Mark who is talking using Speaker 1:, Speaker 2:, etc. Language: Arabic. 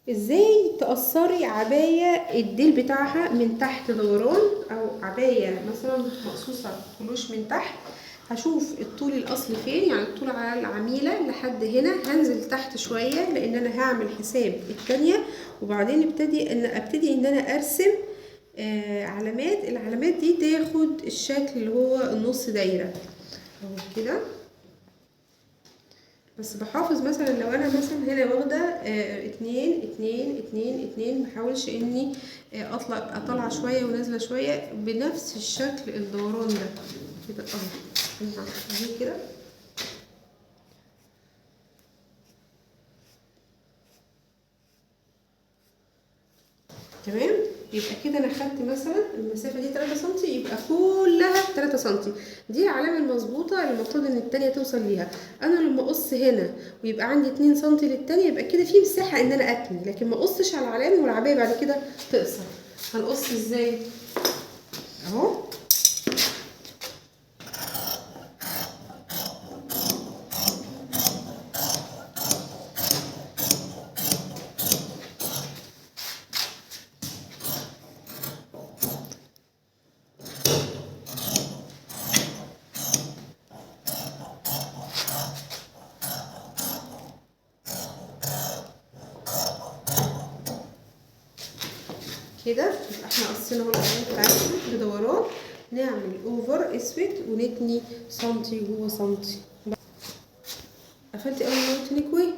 Speaker 1: ازاي تقصري عباية الديل بتاعها من تحت دوران، او عباية مثلا مقصوصة كلوش من تحت. هشوف الطول الاصلي فين، يعني الطول على العميلة لحد هنا، هنزل تحت شوية لان انا هعمل حساب التانية، وبعدين ابتدي ان انا ارسم علامات. العلامات دي تاخد الشكل اللي هو النص دايرة اهو كده. بس بحافظ مثلا لو انا مثلا هنا واخده اتنين اتنين اتنين اتنين، محاولش اني اطلع شويه ونازله شويه بنفس الشكل الدوران ده كده اهو دي كده. تمام، يبقى كده انا خدت مثلا المسافه دي 3 سم، يبقى كلها 3 سم. دي العلامه المظبوطه اللي المفروض ان التانيه توصل ليها. انا لما اقص هنا ويبقى عندي 2 سم للتانيه، يبقى كده في مساحه ان انا اتني، لكن ما اقصش على العلامه والعبايه بعد كده تقصر. هنقص ازاي؟ اهو كده. يبقى احنا قصينا اهو العلامه بتاعتنا بدوران، نعمل اوفر اسود ونتني سنتي جوه سنتي. قفلتي اول ما قلت نكوي.